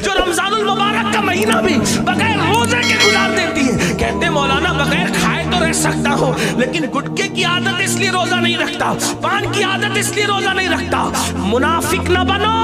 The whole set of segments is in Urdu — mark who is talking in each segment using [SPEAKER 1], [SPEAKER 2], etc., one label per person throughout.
[SPEAKER 1] جو رمضان المبارک کا مہینہ بھی بغیر روزے کے گزار دیتی ہے. کہتے مولانا بغیر کھائے تو رہ سکتا ہو لیکن گٹکے کی عادت اس لیے روزہ نہیں رکھتا, پان کی عادت اس لیے روزہ نہیں رکھتا. منافق نہ بنو.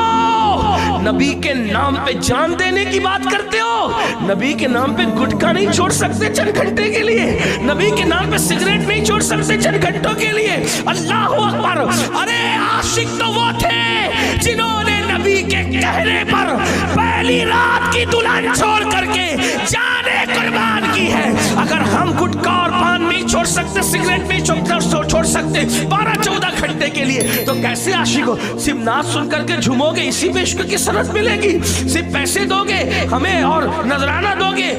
[SPEAKER 1] نبی کے نام پہ جان دینے کی بات کرتے ہو, نبی کے نام پہ گٹکا نہیں چھوڑ سکتے چند گھنٹے کے لیے, نبی کے نام پہ سگریٹ نہیں چھوڑ سکتے چند گھنٹوں کے لیے. اللہ اکبر. ارے عاشق تو وہ تھے جنہوں نے نبی کے کہنے پر پہلی رات کی دلہن چھوڑ کر کے جانیں قربان کی ہے. اگر ہم گٹکا اور پان نہیں چھوڑ سکتے, سگریٹ نہیں چھوڑ سکتے 12-14 گھنٹے کے لیے, تو کیسے عاشق ہو؟ صرف نعت سن کر کے جھومو گے, اسی پہ عشق کی سند ملے گی. صرف پیسے دو گے ہمیں اور نذرانہ دو گے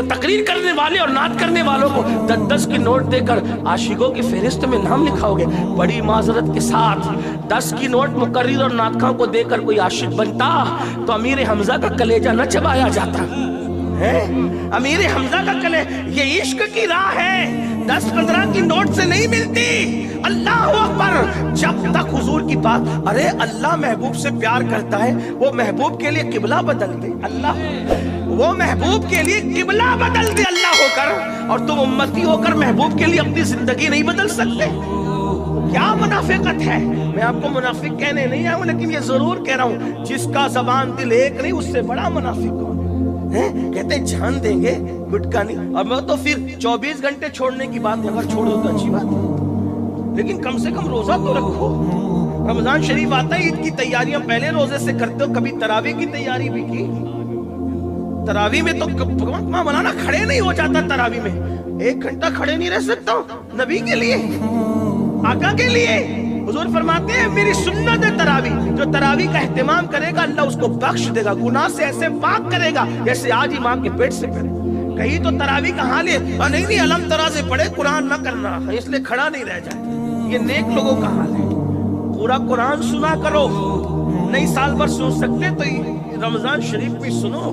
[SPEAKER 1] تقریر کرنے والے اور نعت کرنے والوں کو 10 کی نوٹ دے کر عاشقوں کی فہرست میں نام لکھاؤ گے. بڑی معذرت کے ساتھ 10 کی نوٹ مقرر اور نعت خواں کو دے کر کوئی عاشق بنتا تو امیر حمزہ کا کلیجہ نہ چبایا جاتا ہے. امیر حمزہ کا یہ عشق کی راہ ہے, 10-15 کی نوٹ سے نہیں ملتی. اللہ اکبر. جب تک حضور کی بات, ارے اللہ محبوب سے پیار کرتا ہے, وہ محبوب کے لیے قبلہ بدل دے. اللہ وہ محبوب کے لیے قبلہ بدل دے اللہ ہو کر, اور تم امتی ہو کر محبوب کے لیے اپنی زندگی نہیں بدل سکتے. کیا منافقت ہے؟ میں آپ کو منافق کہنے نہیں آیا ہوں, لیکن یہ ضرور کہہ رہا ہوں جس کا زبان دل ایک نہیں اس سے بڑا منافق کون ہے؟ کہتے ہیں جان دیں گے گٹکا نہیں, اور میں تو پھر 24 گھنٹے چھوڑنے کی بات ہے, اگر چھوڑ دو تو اچھی بات ہے, لیکن کم سے کم روزہ تو رکھو. رمضان شریف آتا ہے, عید کی تیاریاں پہلے روزے سے کرتے ہو, کبھی تراویح کی تیاری بھی کی؟ تراویح میں تو مولانا کھڑے نہیں ہو جاتا, تراویح میں 1 گھنٹہ کھڑے نہیں رہ سکتا ہوں نبی کے لیے, آقا کے لیے. حضور فرماتے ہیں میری سنت ہے تراویح, جو تراویح کا اہتمام کرے گا اللہ اس کو بخش دے گا, گناہ سے ایسے پاک کرے گا جیسے آج امام کے پیٹ سے کرے. کہیں تو تراویح کا حال ہے نہیں علم ترازے پڑھے قرآن نہ کرنا, اس لیے کھڑا نہیں رہ جاتا. یہ نیک لوگوں کا حال ہے. پورا قرآن سنا کرو, نہیں سال بھر سن سکتے تو رمضان شریف بھی سنو.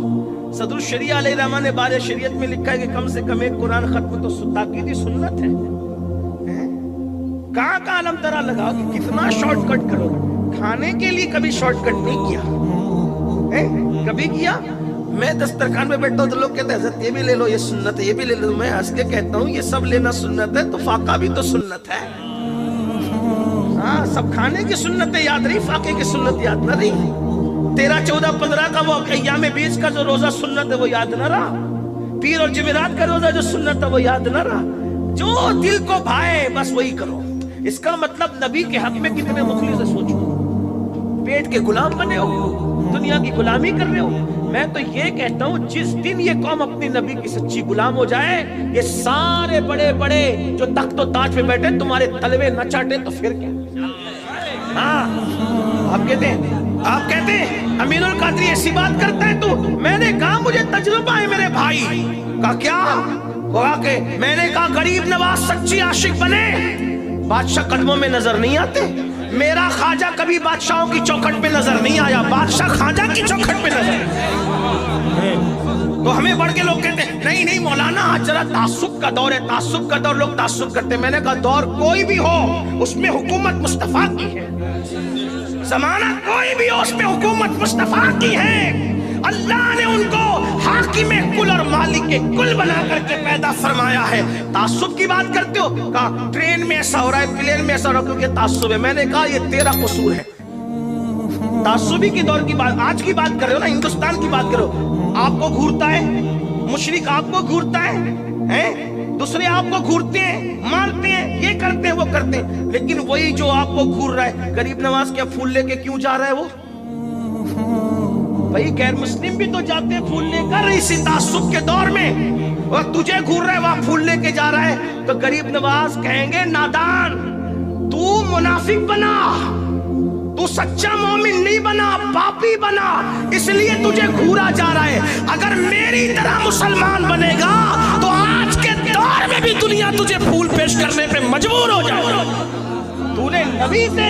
[SPEAKER 1] صدر الشریعہ علیہ الرحمٰن نے بارے شریعت میں لکھا ہے کہ کم سے کم 1 قرآن ختم تو تاکیدی سنت ہے. کہاں علم ترا لگاؤ کہ کتنا شارٹ کٹ کرو. کھانے کے لیے کبھی شارٹ کٹ نہیں کیا, کبھی کیا؟ میں دسترخوان میں بیٹھتا ہوں تو لوگ کہتے ہیں حضرت یہ بھی لے لو, یہ سنت ہے, یہ بھی لے لو. میں ہنس کے کہتا ہوں یہ سب لینا سنت ہے تو فاقہ بھی تو سنت ہے. ہاں سب کھانے کی سنت ہے یاد رہی, فاقے کی سنت یاد نہ رہی. 13, 14, 15 کا وہ ایام بیچ کا جو روزہ سنت ہے وہ یاد نہ رہا. پیر اور جمعرات کا روزہ جو سنت ہے وہ یاد نہ رہا. جو دل کو بھائے بس وہی کرو. اس کا مطلب نبی کے حق میں کتنے مخلص ہے سوچو. پیٹ کے غلام بنے ہو, دنیا کی غلامی کر رہے ہو. میں تو یہ کہتا ہوں جس دن یہ قوم اپنی نبی کی سچی غلام ہو جائے, یہ سارے بڑے بڑے جو تخت و تاج پہ بیٹھے تمہارے تلوے نہ چاٹے تو پھر کیا؟ ہاں آپ کہتے ہیں امین القادری ایسی بات کرتا ہے تو میں نے کہا مجھے تجربہ ہے میرے بھائی کا. کیا کہا کہ میں نے کہا غریب نواز سچی عاشق بنے, بادشاہ قدموں میں نظر نہیں آتے. میرا خواجہ کبھی بادشاہوں کی چوکھٹ پہ نظر نہیں آیا, بادشاہ خواجہ کی چوکھٹ پہ نظر. تو ہمیں بڑھ کے لوگ کہتے ہیں نہیں مولانا آج ذرا تعصب کا دور ہے, تعصب کا دور, لوگ تعصب کرتے ہیں. میں نے کہا دور کوئی بھی ہو اس میں حکومت مصطفیٰ کی ہے, زمانہ کوئی بھی ہو اس میں حکومت مصطفیٰ کی ہے. اللہ نے ان کو حاکم کل اور مالک کل بنا کر کے پیدا فرمایا ہے. تعصب کی بات کرتے ہو, کہا ٹرین میں ایسا ہو رہا ہے, پلین میں ایسا ہو رہا ہے کیونکہ تعصب ہے. میں نے کہا یہ تیرا قصور ہے. تعصبی کے دور کی بات, آج کی بات کر رہے ہو نا, ہندوستان کی بات کرو. آپ کو گھورتا ہے مشرک, آپ کو گھورتا ہے, دوسرے آپ کو گھورتے ہیں, مارتے ہیں, یہ کرتے ہیں وہ کرتے ہیں, لیکن وہی جو آپ کو گھور رہا ہے غریب نواز کیا پھول لے کے کیوں جا رہا ہے وہ؟ بھائی غیر مسلم بھی تو جاتے ہیں پھول لے کر اسی تعصب کے دور میں, اور تجھے گھور رہا ہے وہاں پھول لے کے جا رہا ہے. تو غریب نواز کہیں گے نادان, تو منافق بنا, تو سچا مومن نہیں بنا, پاپی بنا, اس لیے تجھے گھورا جا رہا ہے. اگر میری طرح مسلمان بنے گا تو آج کے دور میں بھی دنیا تجھے پھول پیش کرنے پہ مجبور ہو جائے. تو نے نبی سے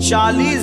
[SPEAKER 1] 40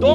[SPEAKER 1] 2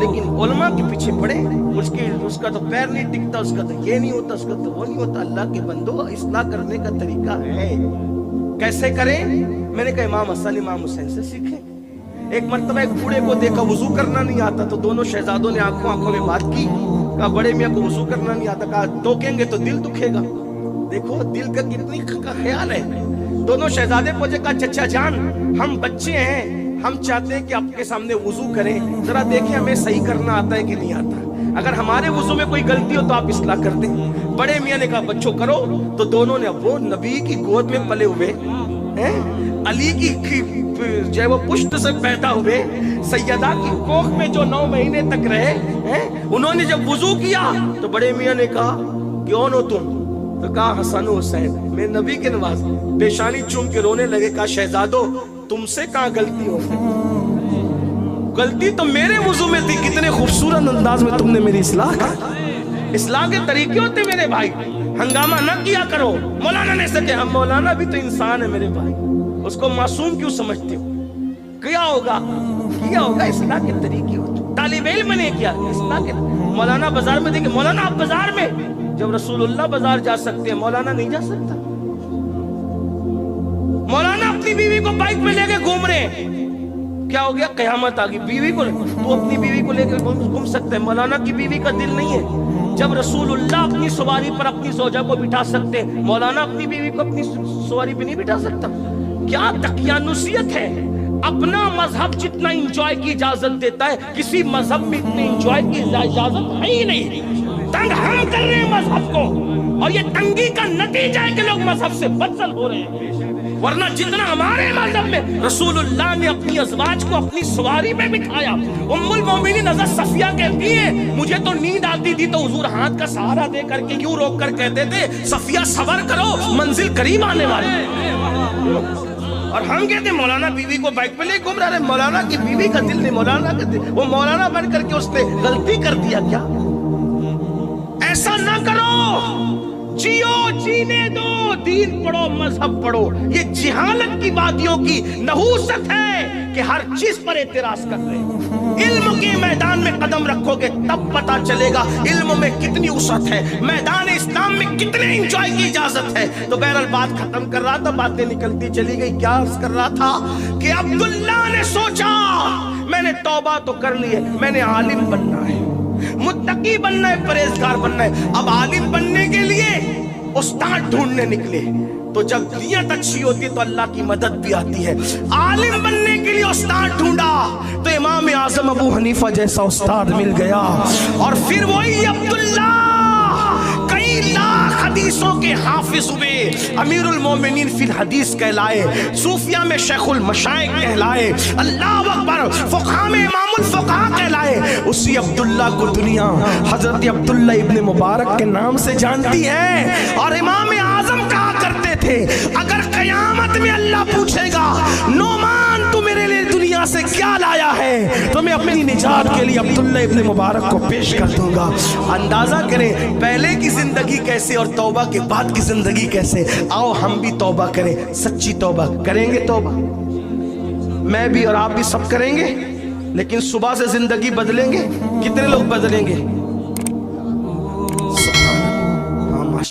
[SPEAKER 1] لیکن علماء کے پیچھے پڑے، اس کا تو پیر نہیں ٹکتا، اس کا تو یہ نہیں ہوتا، اس کا تو وہ نہیں ہوتا۔ اللہ کے بندو، اصلاح کرنے کا طریقہ ہے، کیسے کریں؟ میں نے کہا امام حسن امام حسین سے سیکھیں۔ ایک مرتبہ ایک بوڑھے کو دیکھا وضو کرنا نہیں آتا، تو دونوں شہزادوں نے آنکھوں میں بات کی، کہا بڑے میاں کو وضو کرنا نہیں آتا، کہا ٹوکیں گے تو دل دکھے گا۔ دیکھو دل کا کتنی کا خیال ہے۔ دونوں شہزادے پوچھے، کہا چچا جان ہم بچے ہیں، ہم چاہتے ہیں کہ آپ کے سامنے وضو کریں، ذرا دیکھیں ہمیں صحیح کرنا آتا ہے کہ نہیں آتا، اگر ہمارے وضو میں کوئی غلطی ہو تو آپ اصلاح کر دیں۔ بڑے میاں نے کہا بچوں کرو، تو دونوں نے، وہ نبی کی گود میں پلے ہوئے ہیں، علی کی جو ہے وہ پشت سے پیدا ہوئے، سیدہ کی کوکھ میں جو 9 مہینے تک رہے ہیں، انہوں نے جب وضو کیا تو بڑے میاں نے کہا کون ہو تم؟ تو کہا حسن و حسین، میں نبی کے نواز۔ پیشانی چوم کے رونے لگے، کہا شہزادو تم سے کہاں غلطی ہو، غلطی تو میرے وضو میں تھی، کتنے خوبصورت انداز میں تم نے میری اصلاح کی۔ اصلاح کے طریقے ہوتے میرے بھائی، ہنگامہ نہ کیا کرو۔ مولانا نے سے کہا، مولانا بھی تو انسان ہے میرے بھائی، اس کو معصوم کیوں سمجھتے ہو؟ کیا ہوگا اصلاح کے طریقے ہوتے، طالب علم نے کیا اصلاح کے۔ مولانا بازار میں دیکھیں، مولانا آپ بازار میں، جب رسول اللہ بازار جا سکتے ہیں مولانا نہیں جا سکتا؟ مولانا اپنی بیوی کو بائک میں لے کے گھوم رہے ہیں، کیا ہو گیا؟ قیامت آ گئی، بیوی کو تو اپنی بیوی کو لے کے گھوم سکتے ہیں، مولانا کی بیوی کا دل نہیں ہے۔ جب رسول اللہ اپنی سواری پر اپنی زوجہ کو بٹھا سکتے ہیں، مولانا اپنی بیوی کو اپنی سواری پہ نہیں بٹھا سکتا؟ کیا دقیانوسیت ہے! اپنا مذہب جتنا انجوائے کی اجازت دیتا ہے، کسی مذہب میں اتنے انجوائے کی اجازت ہے ہی نہیں۔ تنگ ہم کر رہے ہیں مذہب کو، اور یہ تنگی کا نتیجہ ہے کہ لوگ مذہب سے بدزن ہو رہے ہیں۔ ورنہ جتنا ہمارے مذہب میں رسول اللہ نے اپنی ازواج کو اپنی سواری میں بٹھایا۔ ام المومنین حضرت صفیہ کہتی ہیں مجھے تو نیند آتی تھی تو حضور ہاتھ کا سہارا دے کر کے یوں روک کر کہتے تھے صفیہ صبر کرو، منزل قریب آنے والی۔ اور ہم کہتے ہیں مولانا بیوی کو بائک پہ لے گھوم رہا ہے، مولانا کی بیوی کا دل نہیں، مولانا کا دل، وہ مولانا بن کر کے اس نے غلطی کر دیا کیا؟ ایسا نہ کرو، جیو، جینے دو، دین پڑھو، مذہب پڑھو۔ یہ جہالت کی وادیوں کی نحوست ہے کہ ہر چیز پر اعتراض کر رہے ہیں۔ علم کے میدان میں قدم رکھو گے تب پتا چلے گا علم میں کتنی وسعت ہے، میدان اسلام میں کتنے انجوائے کی اجازت ہے۔ تو بہرحال بات ختم کر رہا تھا، باتیں نکلتی چلی گئی۔ کیا عرض کر رہا تھا کہ عبداللہ نے سوچا میں نے توبہ تو کر لی ہے، میں نے عالم بننا ہے، متقی بننا ہے، پرہیزگار بننا ہے۔ اب عالم بننے کے لیے استاد ڈھونڈنے نکلے، تو جب نیت اچھی ہوتی ہے تو اللہ کی مدد بھی آتی ہے۔ عالم بننے کے لیے استاد ڈھونڈا تو امام اعظم ابو حنیفہ جیسا استاد مل گیا، اور پھر وہی عبداللہ کئی لاکھ حدیثوں کے حافظ ہوئے، امیر المومنین فی الحدیث کہلائے، صوفیہ میں شیخ المشائخ کہلائے، اللہ اکبر، فقہ میں امام الفقہ کہلائے۔ اسی عبداللہ کو دنیا حضرت عبداللہ ابن مبارک کے نام سے جانتی ہے، اور امام اعظم کہا کرتے تھے اگر قیامت میں اللہ پوچھے گا نعمان تو میرے لیے دنیا سے کیا لایا ہے، تو میں اپنی نجات کے لیے عبداللہ ابن مبارک کو پیش کر دوں گا۔ اندازہ کریں پہلے کی زندگی کیسے اور توبہ کے بعد کی زندگی کیسے۔ آؤ ہم بھی توبہ کریں، سچی توبہ کریں گے۔ توبہ میں بھی اور آپ بھی سب کریں گے، لیکن صبح سے زندگی بدلیں گے؟ کتنے لوگ بدلیں گے؟